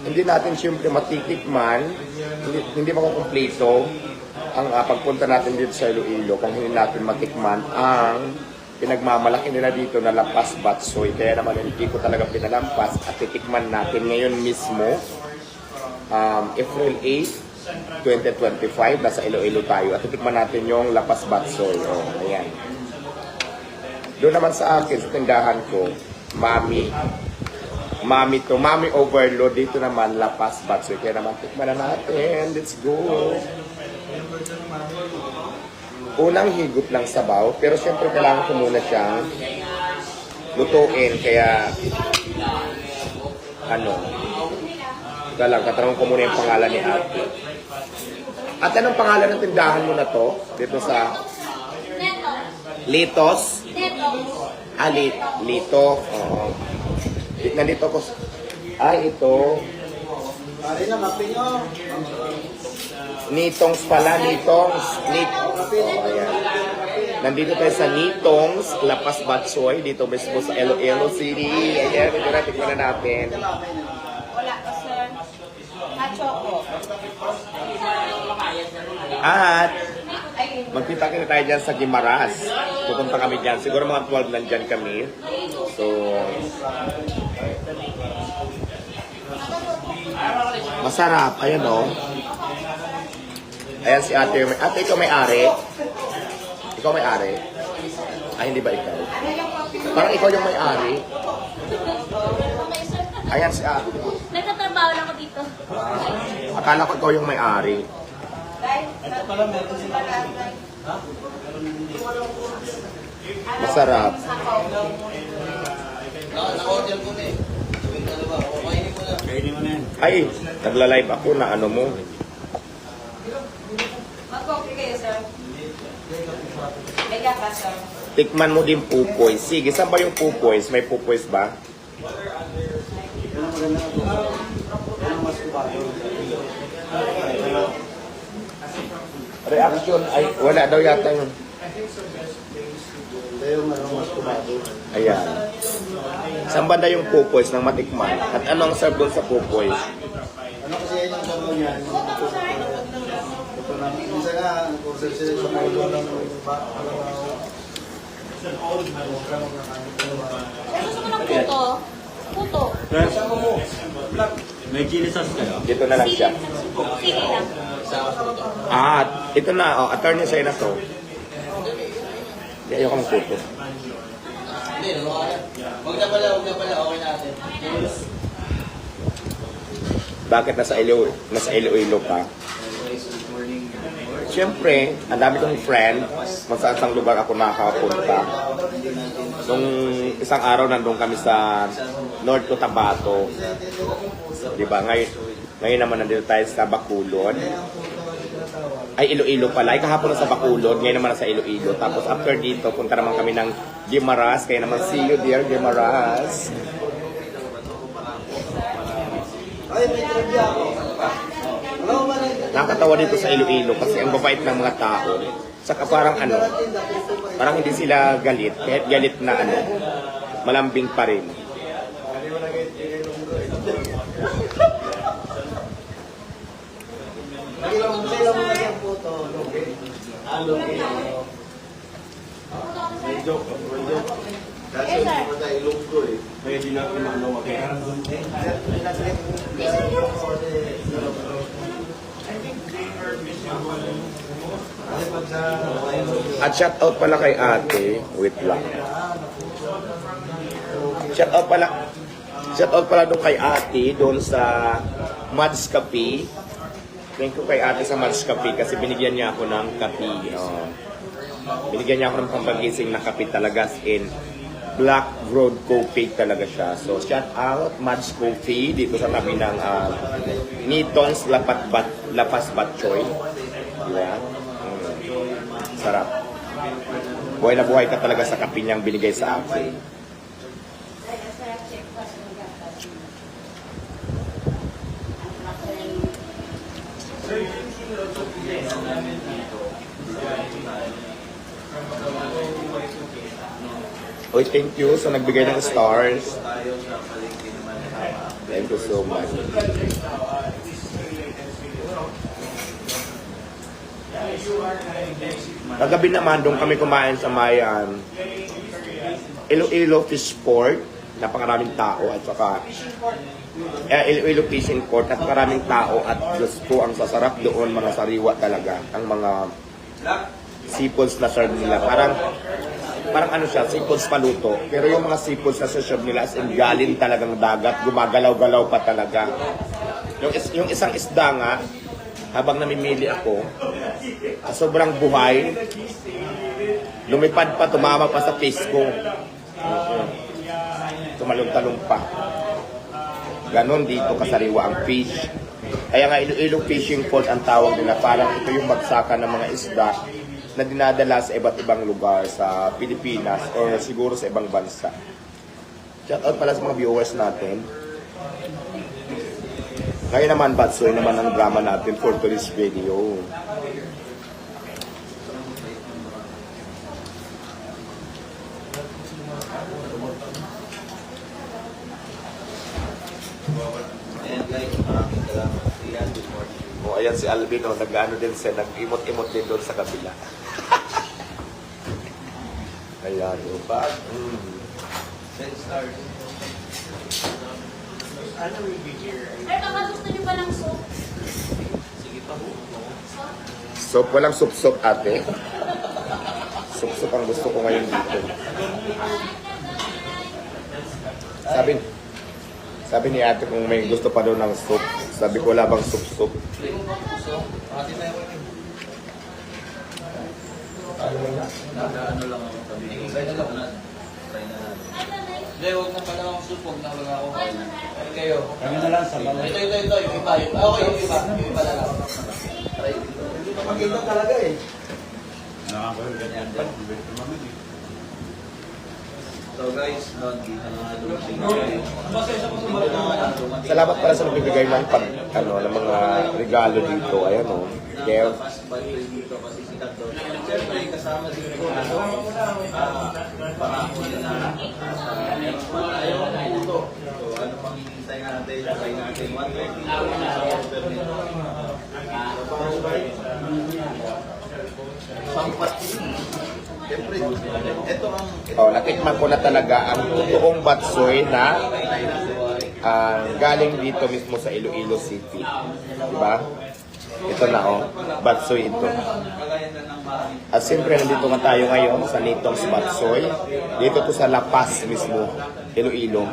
hindi natin siyempre matitikman, hindi makukumpleto ang pagpunta natin dito sa Iloilo kung hindi natin matikman ang pinagmamalaki nila dito na Lapas Batsoy. Kaya naman hindi ko talaga pinalampas at titikman natin ngayon mismo, April 8, 2025, nasa Iloilo tayo at titikman natin yung Lapas Batsoy. Oh, ayan. Doon naman sa akin, sa tindahan ko, Mami Overload. Dito naman, Lapas Batsoy. Kaya naman, tikman na natin. Let's go. Unang higop lang sabaw, pero syempre kailangan ko muna siyang lutuin. Kaya, katanong ko muna yung pangalan ni ate. At anong pangalan ng tindahan mo na to? Dito sa Litos? Lito. Oo. Nandito ko. Ito. Nitongs pala, Nitongs. Ayan. Nandito tayo sa Nitongs, Lapas Batsoy, dito mismo sa Iloilo City. Ayan, tikman na natin. Wala ka, sir. Choco. At magkita-kita tayo dyan sa Guimaras. Pupunta kami dyan. Siguro mga 12 nandyan kami. So, masarap. Ayan o. Ayan si ate. Ate, ikaw may-ari? Ikaw may-ari? Ay, hindi ba ikaw? Parang ikaw yung may-ari. Ayan si ate. Nagtatrabaho lang ako dito. Akala ko ikaw yung may-ari. Masarap. Ay, nagla-live ako na ano mo. Mag-coffee kayo, sir. Mega ka, sir. Tikman mo din pupoy. Sige, saan ba yung pupoy? May pupoy ba? Reaction ay wala daw yata yung. Ayan. Saan banda yung pupoy ng matikman? At ano ang serve doon sa pupoy? Ano kasi yan yung sabaw niya? Ito na. Minsan nga, kurser sila sa mga ulo ng Gusto mo ng puto? Puto. May chili sauce kayo? Dito na lang siya. Sige lang. Ito na. Oh, attorney sa'yo na to. Hindi, ayoko ng puto. Hindi, huwag na pala, okay natin. Bakit nasa Iloilo ka? Siyempre, ang dami kong friend, kung saan lugar ako nakakapunta. Nung isang araw nandun kami sa North Cotabato. Diba? Ngayon naman nandito tayo sa Bacolod. Ay, Iloilo pala. Ay, kahapon na sa Bacolod. Ngayon naman sa Iloilo. Tapos after dito, punta naman kami ng Guimaras. Kaya naman, see you there, Guimaras. Ay, may trivia ako. Nakakatawa dito sa Iloilo kasi ang babait ng mga tao. Saka parang parang hindi sila galit. Kahit galit na malambing pa rin. Kailan mo kasi ang puto? May joke. Kasi hindi mo tayo ilong ko eh. May di na pinanawa kaya. At shout out pala kay ate. Wait lang. Shout out pala doon kay ate doon sa Mads Cafe. Thank you kay ate sa Mads Cafe kasi binigyan niya ako ng kape. Binigyan niya ako ng pampagising na kape talaga in Black Road Coffee talaga siya. So shout out Mads Coffee dito sa tabi ng Nitongs Lapas Batchoy. Diba? Sarap. Buhay na buhay ka talaga sa kape niyang binigay sa akin. Oy, thank you sa nagbigay ng stars. Thank you so much. Kagabi naman, doon kami kumain sa Mayan. Iloilo Fish Port, napakaraming tao at saka Iloilo Fishing Court, napakaraming tao at Diyos ko, ang sasarap doon, mga sariwa talaga. Ang mga seafoods na serve nila. Parang ano siya, seafoods paluto. Pero yung mga seafoods na serve nila as in galing talagang dagat, gumagalaw-galaw pa talaga. Yung isang isda nga, habang namimili ako, sobrang buhay, lumipad pa, tumama pa sa face ko. Tumalong-talong pa. Ganon dito kasariwa ang fish. Kaya nga Iloilo Fishing Port ang tawag nila. Parang ito yung bagsakan ng mga isda na dinadala sa iba't ibang lugar sa Pilipinas or siguro sa ibang bansa. Shout out pala sa mga viewers natin. Ngayon naman, Batsoy naman ang drama natin for today's video. And guys, maraming salamat. Ian, good morning. O, ayan si Alvin, oh, nag-ano din siya, nag-imot-imot din doon sa kabila. Ayan, yung bag. Let's start. Sir, baka gusto niyo pa ng soup? Soup, walang sup-sup ate. Sup-sup ang gusto ko ngayon dito. Sabi ni ate kung may gusto pa daw ng soup. Sabi ko wala bang soup-soup. Nag-ano lang ako sabi. Try na lang. Try na lang. Hindi, huwag na pala akong soup. Huwag na wala ako. Kayo. Kami na lang sa bawal. Ito. Yung iba. Okay, yung iba. Yung iba na lang. Try dito. Hindi pa makita talaga eh. Nakakaganyan din. So guys, dito na dumating. Salamat pala sa nagbibigay ng ng mga regalo dito. Ayan o. Kaya Fast birthday dito kasi sikat doon. Siyempre, kasama din ko. Parang ko na ayaw na ito. So ano pang hinihintay natin? Try natin. 130 sa order nito. Pampat. Siyempre, ito ang natikman ko na talaga ang totoong batsoy na galing dito mismo sa Iloilo City. Diba? Ito na batsoy ito. At siyempre nandito nga tayo ngayon sa Nitong's Batsoy. Dito to sa La Paz mismo, Iloilo.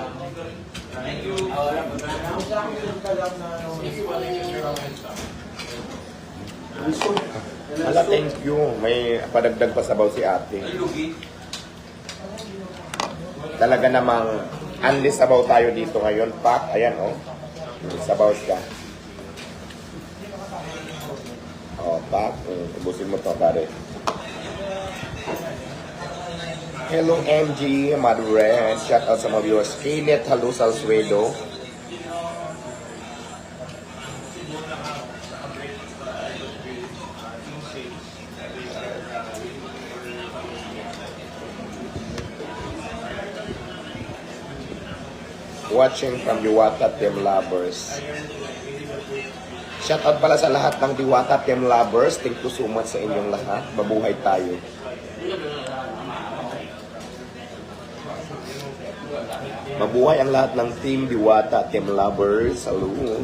Hala, thank you. May padagdag pa sabaw si ate. Talaga namang unli sabaw tayo dito ngayon. Pak, ayan sabaw siya. Pak, ubusin mo to pare. Hello MG, Madren. Shout out sa mga viewers. Kenneth, hello Salsuelo. Watching from Diwata Team Lovers. Shout out pala sa lahat ng Diwata Team Lovers. Thank you so much sa inyong lahat. Mabuhay tayo. Mabuhay ang lahat ng Team Diwata Team Lovers. Salud.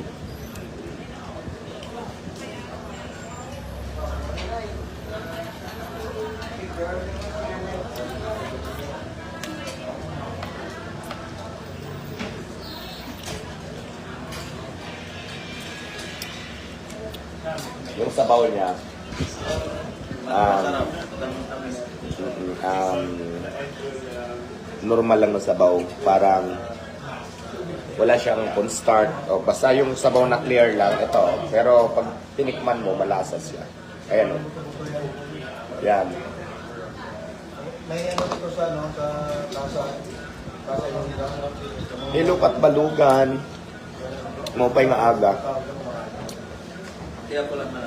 Yung sabaw niya, normal lang na sabaw. Parang wala siyang cornstarch. Basta yung sabaw na clear lang, ito. Pero pag tinikman mo, malasa siya. Ayan Yan. may ano dito sa kasa yung Hilok at balugan. Maupay nga aga. kaya ko lang na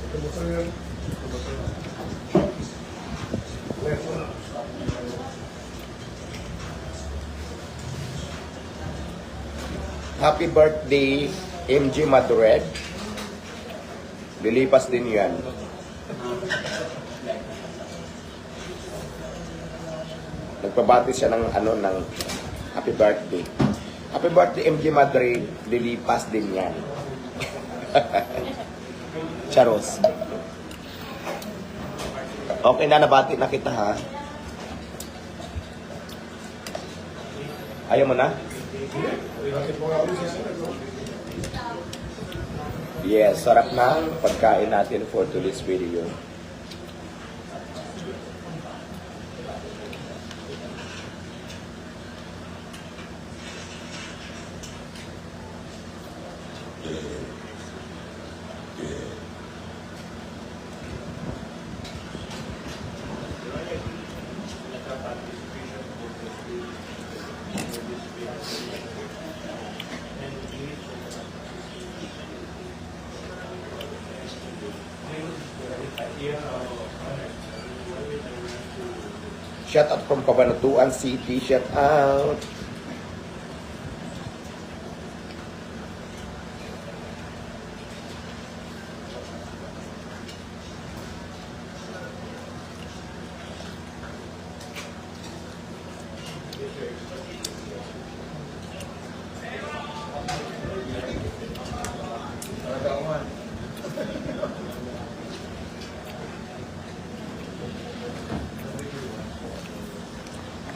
Happy birthday, MG Madrid. Lilipas din yan. Nagpabati siya ng ng happy birthday. Happy birthday, MG Madrid. Lilipas din yan. Charos. Okay na, nabati na kita ha. Ayaw mo na? Yes, sarap na pagkain natin for today's video. Shout out from Cabanatuan City. Shout out.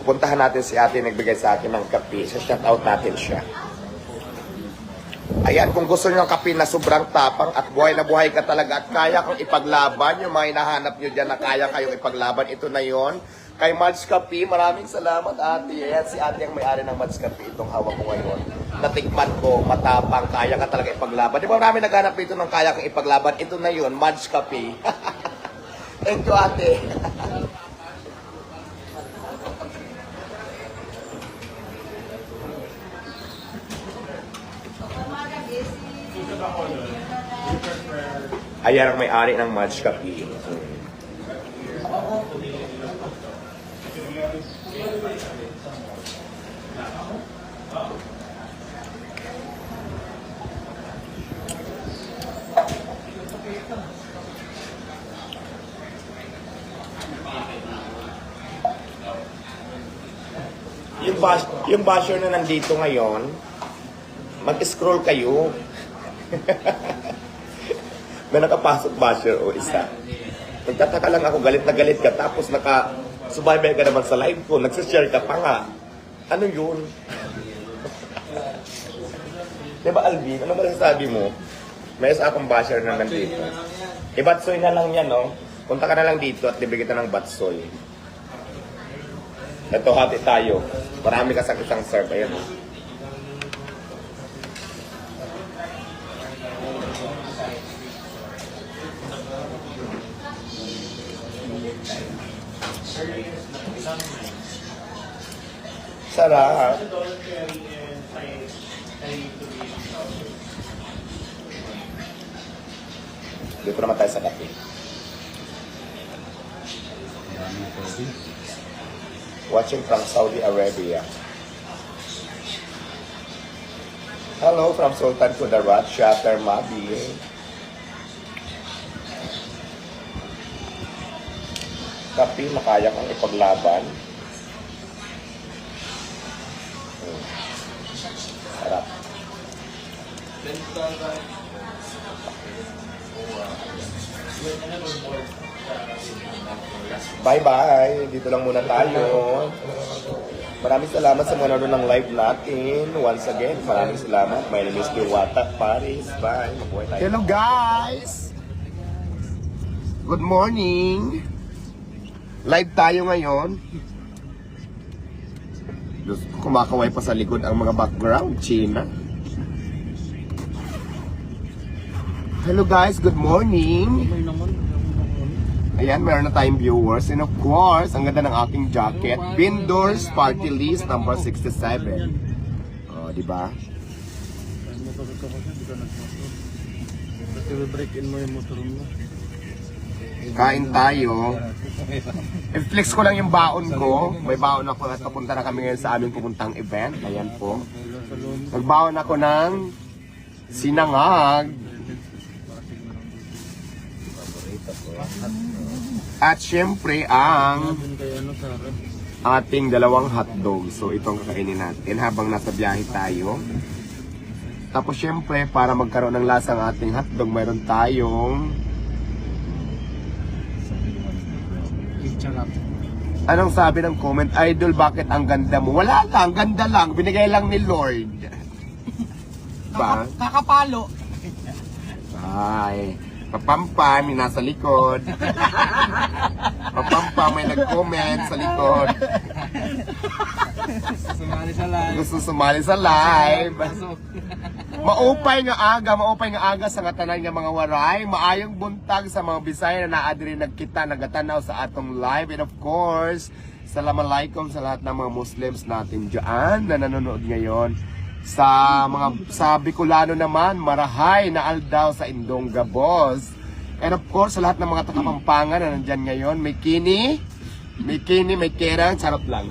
Puntahan natin si ate, nagbigay sa akin ng kape. So, shout out natin siya. Ayan, kung gusto niyo ng kape na sobrang tapang at buhay na buhay ka talaga at kaya kang ipaglaban, yung mga hinahanap niyo dyan na kaya kayong ipaglaban, ito na yon. Kay Mads Kape, maraming salamat ate. Ayan, si ate ang may-ari ng Mads Kape, itong hawak ko ngayon. Natikman ko, matapang, kaya ka talaga ipaglaban. Di ba marami naghanap dito ng kaya kang ipaglaban? Ito na yon, Mads Kape. Thank you ate. Ayan ang may-ari ng Mads Kape. Yung basher na nandito ngayon, mag-scroll kayo. May nakapasok basher o isa. Nagtataka lang ako, galit na galit ka, tapos naka-subaybay ka naman sa live ko, nagsashare ka pa nga. Ano yun? Diba Alvin, ano ba sabi mo? May isa akong basher na nandito. Ibatsoy na lang yan, no? Punta ka na lang dito at libig kita ng batsoy. Ito, hati tayo. Marami ka sa isang serve. Ayan. Sarap. Dito naman tayo sa kape. Watching from Saudi Arabia. Hello from Sultan Kudarat, Shatter Mabi. Kape na kaya kang ipaglaban. Sarap. Bye-bye. Dito lang muna tayo. Maraming salamat sa mga nanonood ng live natin. Once again, maraming salamat. My name is Diwata Paris. Bye. Mabuhay tayo. Hello guys! Good morning! Live tayo ngayon. Kumakaway pa sa likod ang mga background. China. Hello guys, good morning! Ayan, meron na tayong viewers. And of course, ang ganda ng aking jacket. Bindors Party List number 67. Oh, di ba? Motor ka kasi, di ka nagmotor. Kasi break in mo yung motor mo. Kain tayo. I-flex ko lang yung baon ko. May baon ako at papunta na kami ngayon sa aming pupuntang event. Ayan po. Nagbaon ako ng sinangag. At syempre ang ating dalawang hotdog. So itong kakainin natin habang nasa biyahe tayo. Tapos syempre para magkaroon ng lasang ating hotdog, mayroon tayong anong sabi ng comment? Idol, bakit ang ganda mo? Wala lang, ganda lang. Binigay lang ni Lord. Ba? Kakapalo. Ay, Papampa, may nasa likod. Papampa, may nag-comment sa likod. Sumali sa live. Gusto sumali sa live. Maupay nga aga sa ngatanan nga mga waray. Maayong buntag sa mga Bisaya na naadiri nagkita, nagatanaw sa atong live. And of course, Assalamualaikum sa lahat ng mga Muslims natin dyan na nanonood ngayon. Sa Bicolano naman, marahay na aldaw sa Indong Gabos. And of course, sa lahat ng mga taga-Pampangan na nandyan ngayon, may kini, may kerang, charot lang.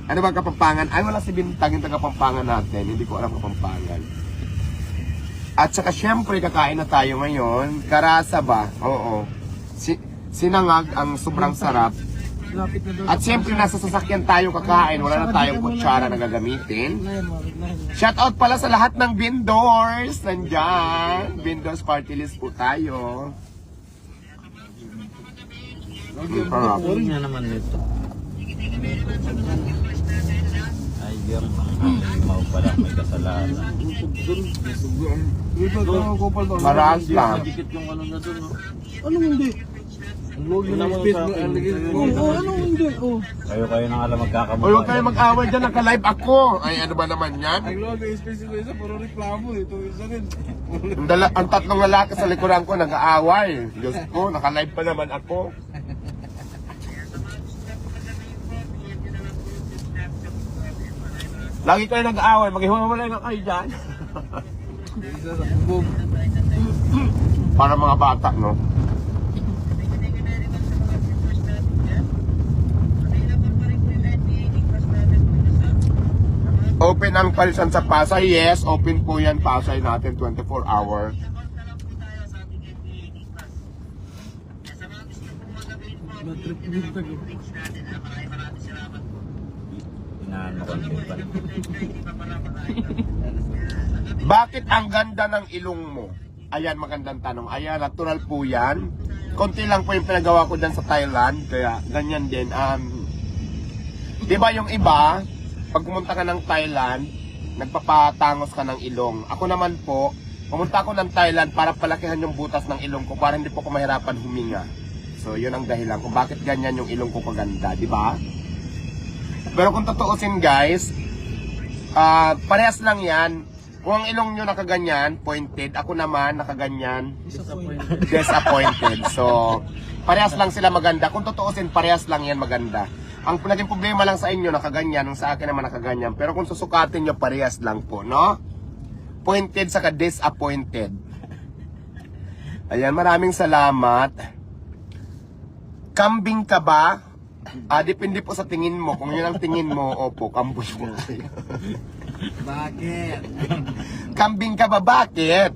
Ano ba Kapampangan? Ay, wala si Bintang yung taga-Pampangan natin. Hindi ko alam Kapampangan. At saka syempre, kakain na tayo ngayon. Karasa ba? Oo. Sinangag ang sobrang sarap. At syempre, nasa sasakyan tayo kakain. Wala na tayong kutsara na gagamitin. Shoutout pala sa lahat ng vendors. Nandyan. Vendors party list po tayo. Boring na naman nito. Ay, yung mau pala may kasalanan. Maras lang. Dikit yung ano na dun, no? Anong hindi? Yun naman sa akin. Anong hindi? Oh. Kayo na nga lang magkakamukha. O huwag kayo mag-away dyan, naka-live ako. Ay, ano ba naman yan? Ang logo, special isa, puro reklamo. Ito isa rin. Ang tatlong lalaki sa likuran ko nag-aaway. Diyos ko, naka-live pa naman ako. Lagi kayo nag-aaway, maghiwalay na kayo dyan. Isa sa bubog. Para mga bata, no? Open ang palisan sa Pasay? Yes, open po yan Pasay natin 24 hour. Matrip din tayo. Inaano ko ang Bakit ang ganda ng ilong mo? Ayan, magandang tanong. Ayan, natural po yan. Konti lang po yung pinagawa ko dyan sa Thailand. Kaya ganyan din. Di ba yung iba, pag pumunta ka ng Thailand, nagpapatangos ka ng ilong. Ako naman po, pumunta ako ng Thailand para palakihan yung butas ng ilong ko para hindi po ako mahirapan huminga. So, yun ang dahilan kung bakit ganyan yung ilong ko kaganda, di ba? Pero kung totoosin guys, parehas lang yan. Kung ang ilong nyo nakaganyan, pointed, ako naman nakaganyan, disappointed. So, parehas lang sila maganda. Kung totoosin, parehas lang yan maganda. Ang naging problema lang sa inyo, nakaganyan, ang sa akin naman nakaganyan. Pero kung susukatin nyo, parehas lang po, no? Pointed saka disappointed. Ayan, maraming salamat. Kambing ka ba? Depende po sa tingin mo. Kung yun ang tingin mo, opo, kamboy mo. Bakit? Kambing ka ba? Bakit?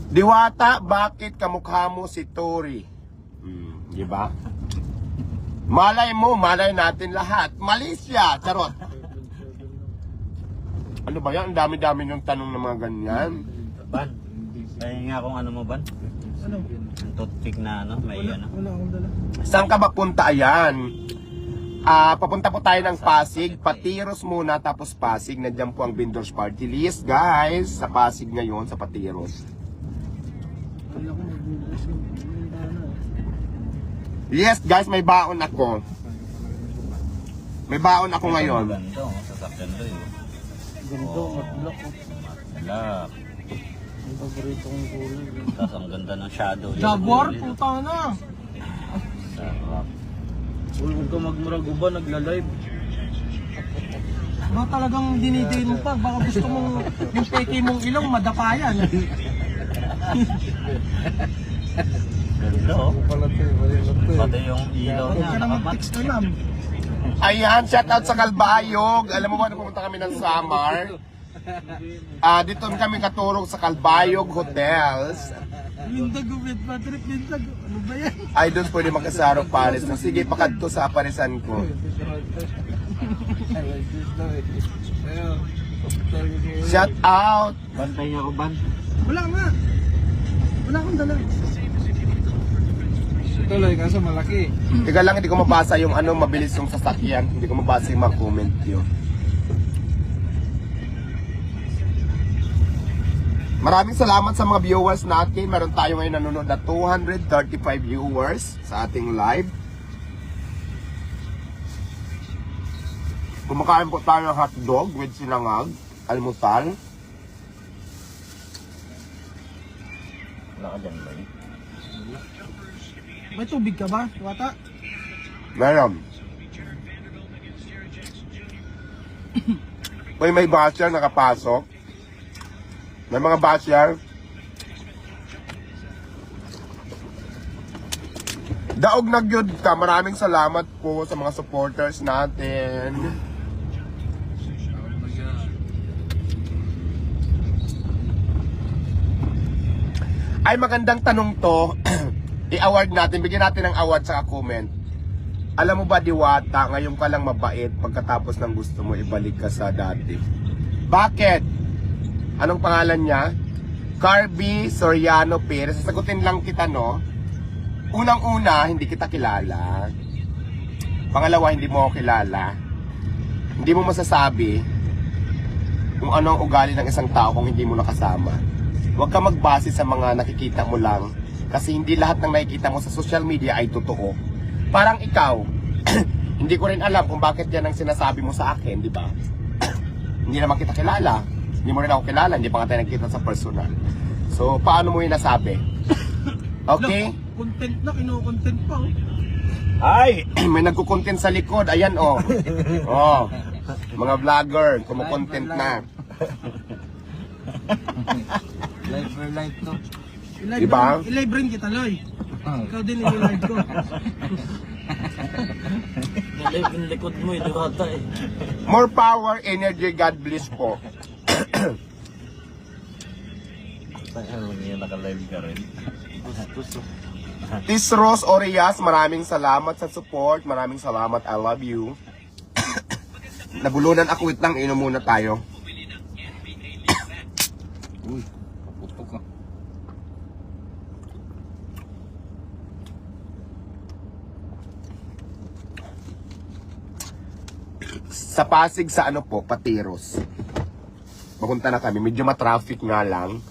Diwata, bakit kamukha mo si Tori? Di ba? Malay mo, malay natin lahat. Malaysia, charot. Ano ba yan? Ang dami-dami yung tanong ng mga ganyan. Ban, kaya nga kung ano mo, Ban? Ano? Ang toothpick na ano, may ano. Wala akong dala. Saan ka ba punta? Ayan. Papunta po tayo ng Pasig. Patiros muna, tapos Pasig. Nandiyan po ang vendors party list, guys. Sa Pasig ngayon, sa Patiros. Wala akong magbubukas yung ano. Yes, guys, may baon ako. May baon ako ngayon. Ganda, oh, sasakyan to yun. Ganito, matulak ko. Malak. Ang paborito kong kulay. Tapos ang ganda ng shadow. yun. Jaguar, puta na! Sarap. Huwag ka magmurag uba, nagla-live. Ba talagang dinidiin mo pa. Baka gusto mong yung peke mong ilong madapayan. Ganda oh. Pati yung ilaw Huwag niya. ka na mag-text na ma'am. Ayan, shout out sa Calbayog. Alam mo ba, pumunta kami ng Samar. Dito kami katurog sa Calbayog Hotels. Lindag, Ubed Patrick, lindag. Ano ba yan? Ay, doon pwede makasarok Paris. Sige, pakadto sa parisan ko. Shout out! Bantay niya ko, Ban. Wala nga. Wala akong dala. Tuloy, kaso malaki. Teka lang, hindi ko mabasa yung ano, mabilis yung sasakyan. Hindi ko mabasa yung mga comment yun. Maraming salamat sa mga viewers natin. Meron tayo ngayon nanonood na 235 viewers sa ating live. Kumakain po tayo ng hotdog with sinangag, almusal. Wala ka dyan ba? May tubig ka ba, Wata? Meron. May basher nakapasok. May mga basher. Daog na gyud ka. Maraming salamat po sa mga supporters natin. Ay, magandang tanong to. I-award natin, bigyan natin ng award sa comment. Alam mo ba, Diwata, ngayon ka lang mabait pagkatapos ng gusto mo ibalik ka sa dati. Bakit? Anong pangalan niya? Carby Soriano Perez. Sasagutin lang kita, no? Unang-una, hindi kita kilala. Pangalawa, hindi mo ako kilala. Hindi mo masasabi kung ano ang ugali ng isang tao kung hindi mo nakasama. Huwag ka magbase sa mga nakikita mo lang kasi hindi lahat ng nakikita mo sa social media ay totoo. Parang ikaw, hindi ko rin alam kung bakit yan ang sinasabi mo sa akin, di ba? Hindi naman kita kilala. Hindi mo rin ako kilala, hindi pa nga tayo nagkita sa personal. So, paano mo yung nasabi? Okay? Content na, kino-content pa. Oh. Ay, may nagkukontent sa likod. Ayan, oh. Oh. Mga vlogger, kumukontent na. Live for live to. I-live Diba? I-live rin kita, Loy. Ikaw din i-live ko. Live yung likod mo, ito kata eh. More power, energy, God bless po. Ano niya naka-live ka rin? Tis Rose Orias, maraming salamat sa support. Maraming salamat, I love you. Nabulunan ako, wait lang, inom muna tayo. Uy, putok ka. Sa Pasig, sa ano po, Patiros. Papunta na kami, medyo matraffic nga lang.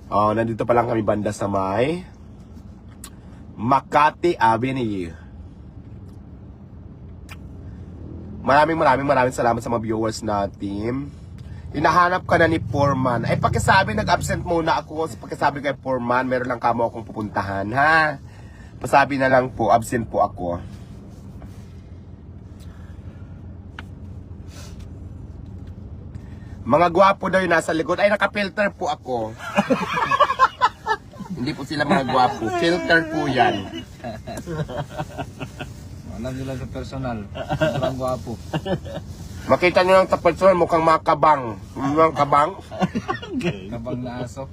Nandito pa lang kami banda sa may Makati Avenue. Maraming salamat sa mga viewers natin. Hinahanap ka na ni Foreman. Ay, pakisabi, nag-absent muna ako. Pakisabi kay Foreman, meron lang kamo akong pupuntahan, ha? Pasabi na lang po, absent po ako. Mga gwapo daw yung nasa likod. Ay, naka-filter po ako. Hindi po sila mga gwapo. Filter po yan. Alam nila sa personal. Sobrang gwapo. Makita nyo lang sa personal, mukhang makabang. Mukhang kabang. Kabang na aso.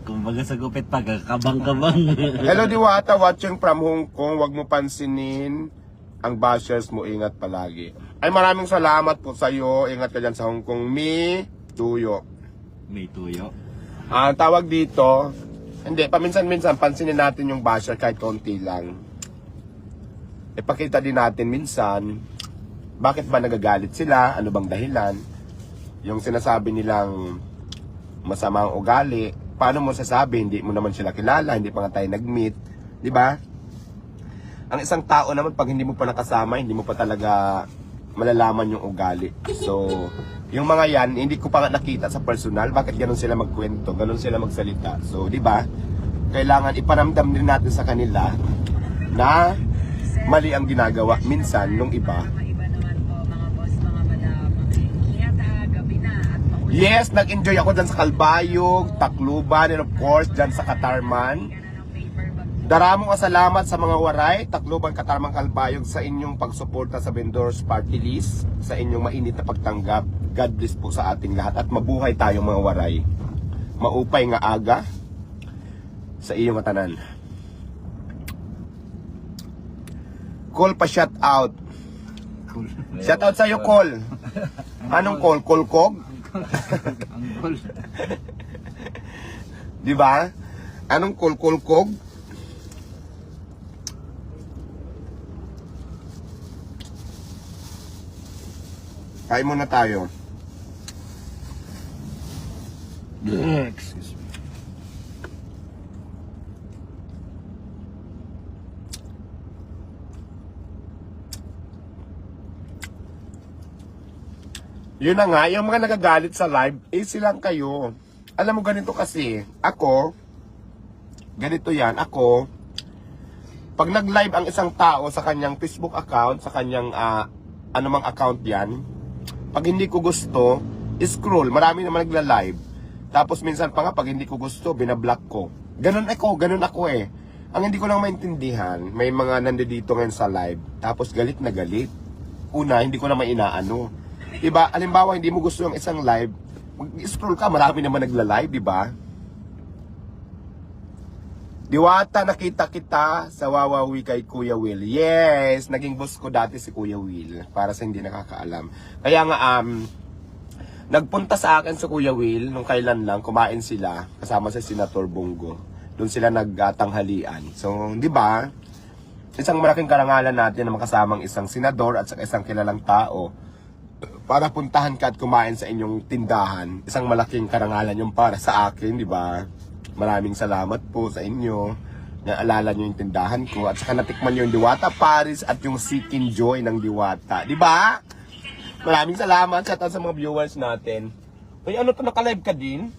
Kumbaga sa gupit pag kabang-kabang. Hello Diwata, watching from Hong Kong. Huwag mo pansinin ang bashers mo. Ingat palagi. Ay, maraming salamat po sa iyo. Ingat ka dyan sa Hong Kong. Mi Tuyo. May tuyo. Ang tawag dito, hindi, paminsan-minsan pansinin natin yung basher kahit konti lang. Ipakita din natin minsan, bakit ba nagagalit sila, ano bang dahilan. Yung sinasabi nilang masamang ugali, paano mo sasabi, hindi mo naman sila kilala, hindi pa nga tayo nag-meet, di ba? Ang isang tao naman, pag hindi mo pa nakasama, hindi mo pa talaga malalaman yung ugali. So, yung mga yan, hindi ko pa nga nakita sa personal, bakit ganun sila magkwento, ganun sila magsalita. So, di ba? Kailangan iparamdam din natin sa kanila na mali ang ginagawa minsan nung iba. Yes, nag-enjoy ako dyan sa Kalbayog, Tacloban, and of course, dyan sa Katarman. Daramong salamat sa mga waray, Tacloban, Katarman, Kalbayog sa inyong pagsuporta sa Vendors Party List, sa inyong mainit na pagtanggap. God bless po sa ating lahat at mabuhay tayong mga waray. Maupay nga aga sa iyong katanan. Call pa shout out. Shout out sa iyo, Call. Anong call? Call-kog? Ang Di ba? Anong call-kog? Kain muna tayo. Excuse me. Yun na nga, yung mga nagagalit sa live, silang kayo. Alam mo ganito kasi, ako, ganito yan, ako, pag nag-live ang isang tao sa kanyang Facebook account, sa kanyang anumang account yan, pag hindi ko gusto, scroll, marami naman nagla-live. Tapos minsan pa nga, pag hindi ko gusto, binablock ko. Ganun ako eh. Ang hindi ko lang maintindihan, may mga nandito ngayon sa live, tapos galit na galit. Una, hindi ko na inaano. Diba, alimbawa, hindi mo gusto yung isang live, mag-scroll ka, marami naman nagla-live, diba? Diwata, nakita kita sa Wawawi kay Kuya Will. Yes, naging boss ko dati si Kuya Will, para sa hindi nakakaalam. Kaya nga, nagpunta sa akin si Kuya Will, nung kailan lang, kumain sila, kasama sa Senator Bongo. Doon sila nagtanghalian. So, di ba? Isang malaking karangalan natin na makasamang isang senador at isang kilalang tao para puntahan ka at kumain sa inyong tindahan. Isang malaking karangalan yung para sa akin, di ba? Maraming salamat po sa inyo. Naalala nyo yung tindahan ko at saka natikman nyo yung Diwata Paris at yung Seeking Joy ng Diwata. Di ba? Maraming salamat. Shout out sa mga viewers natin. Uy, ano to, naka-live ka din?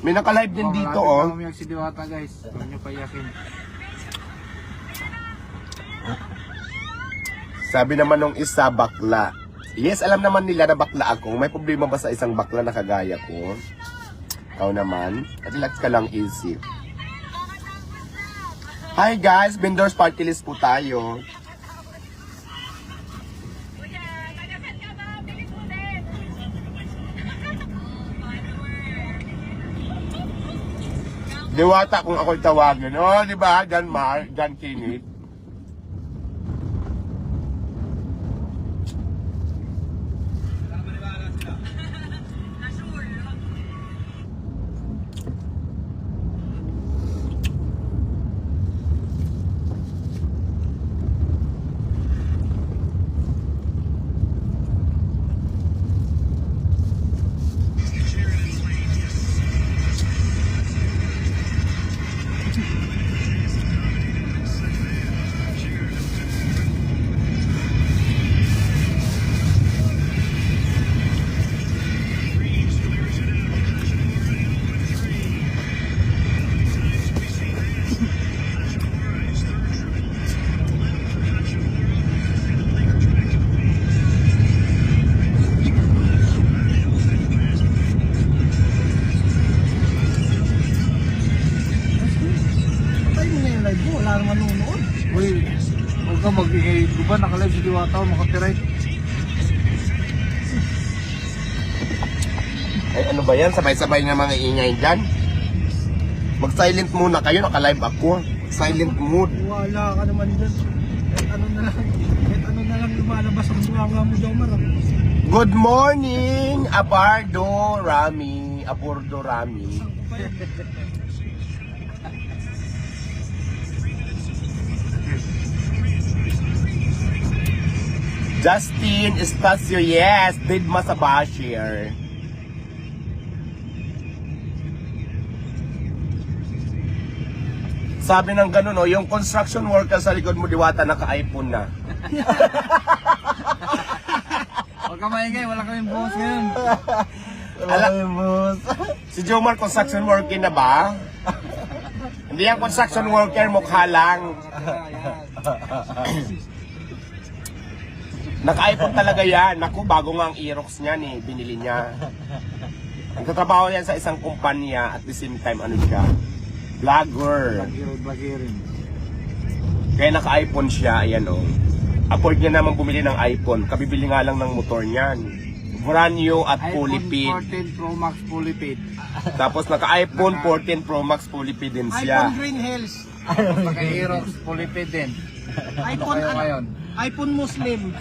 May naka-live din dito, oh. Umiyak si Diwata, guys. Huwag niyo payakin. Sabi naman nung isa, bakla. Yes, alam naman nila na bakla ako. May problema ba sa isang bakla na kagaya ko? Ikaw naman. Relax ka lang, easy. Hi guys, Vendors Party List po tayo. Diwata kung ako'y tawagin. Oh, di ba? Jan Mar, Jan Kinit. Patay mo na yung live mo, wala naman nunood. Uy, huwag ka mag-ingay. Di ba naka-live si Diwata, makapiright. Ay, ano ba yan? Sabay-sabay nga mga ingay dyan. Mag-silent muna kayo, naka-live ako. Silent mood. Wala ka naman dyan. Kahit ano na lang lumalabas ang buwanga mo daw man. Good morning, Abardo Rami. Abordo Rami. Justin Espacio, yes. Didma sa Bashir. Sabi ng ganun, oh, yung construction worker sa likod mo, Diwata, naka-iPhone na. Huwag ka maingay, wala kaming boss ngayon. Si Jomar, construction worker na ba? Hindi yan construction worker, mukha lang. Naka-iPhone talaga yan. Naku, bago nga ang Aerox niya ni binili niya. Nagtatrabaho yan sa isang kumpanya at the same time ano siya, vlogger. Vloggerin. Kaya naka-iPhone siya, ayan o. Afford niya naman bumili ng iPhone. Kabibili nga lang ng motor niyan. Brand new at fully paid. iPhone 14 Pro Max fully paid. Tapos naka-iPhone 14 Pro Max fully paid din siya. iPhone Green Hills. Naka-Aerox, fully paid din. iPhone kayo ngayon? iPhone Muslim.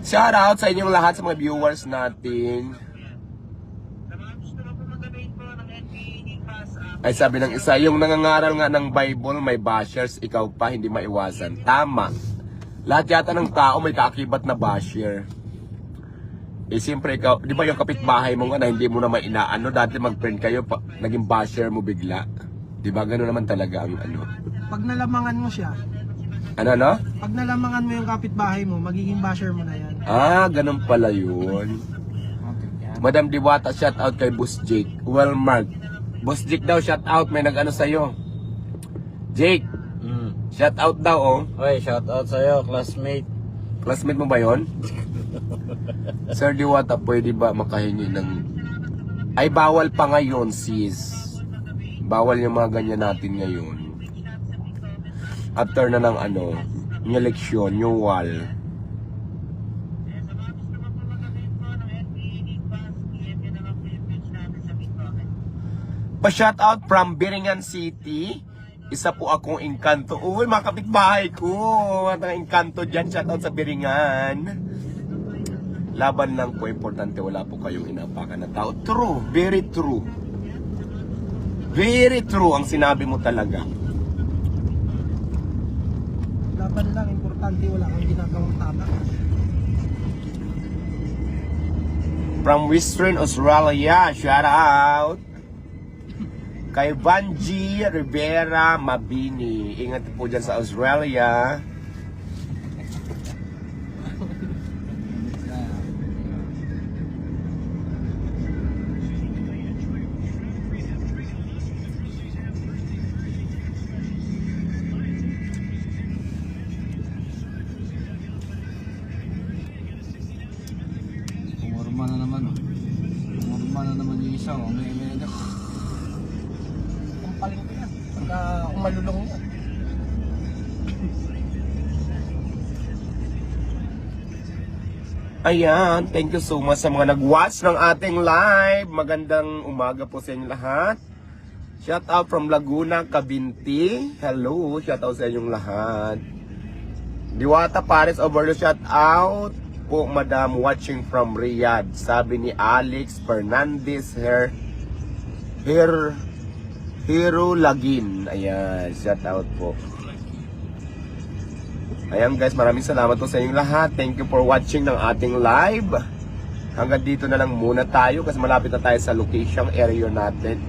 Shout out sa inyong lahat sa mga viewers natin. Ay sabi ng isa, yung nangangaral nga ng Bible may bashers, ikaw pa hindi maiwasan. Tama. Lahat yata ng tao may kaakibat na basher. Eh siyempre ikaw, di ba yung kapitbahay mo nga na hindi mo na inaano, dati mag-friend kayo, naging basher mo bigla. Di ba gano'n naman talaga ang ano. Pag nalamangan mo siya, Ano? pag nalamangan mo yung kapitbahay mo, magiging basher mo na yan. Ah, ganun pala yun. Madam Diwata, shout out kay Boss Jake. Well marked. Boss Jake daw, shout out. May nag-ano sa'yo. Jake, shout out daw oh. Oy, shout out sa'yo, classmate. Classmate mo ba yon? Sir Diwata, pwede ba makahingi ng... Ay, bawal pa ngayon, sis. Bawal yung mga ganyan natin ngayon. After na ng ano, yung eleksyon, yung wall. Pa-shout out from Biringan City. Isa po akong engkanto. Uy, mga kapitbahay ko. Mga engkanto dyan. Shout out sa Biringan. Laban lang po. Importante, wala po kayong inapakan na tao. True. Very true. Very true ang sinabi mo talaga. Laban lang, importante, wala kang ginagawang tama. From Western Australia, shout out kay Vanji Rivera Mabini. Ingat po dyan sa Australia. Pumurma na naman. Pumurma na naman yung isa. May Ang paling ko yan. Pagka umalulong yan. Ayan, thank you so much sa mga nag-watch ng ating live. Magandang umaga po sa inyo lahat. Shout out from Laguna, Cabinti. Hello, shout out sa inyong lahat. Diwata Paris Overload, shout out po madam watching from Riyadh. Sabi ni Alex Fernandez Hero Lagin. Ayan, shout out po. Ayan guys, maraming salamat po sa inyong lahat. Thank you for watching ng ating live. Hanggang dito na lang muna tayo kasi malapit na tayo sa location area natin.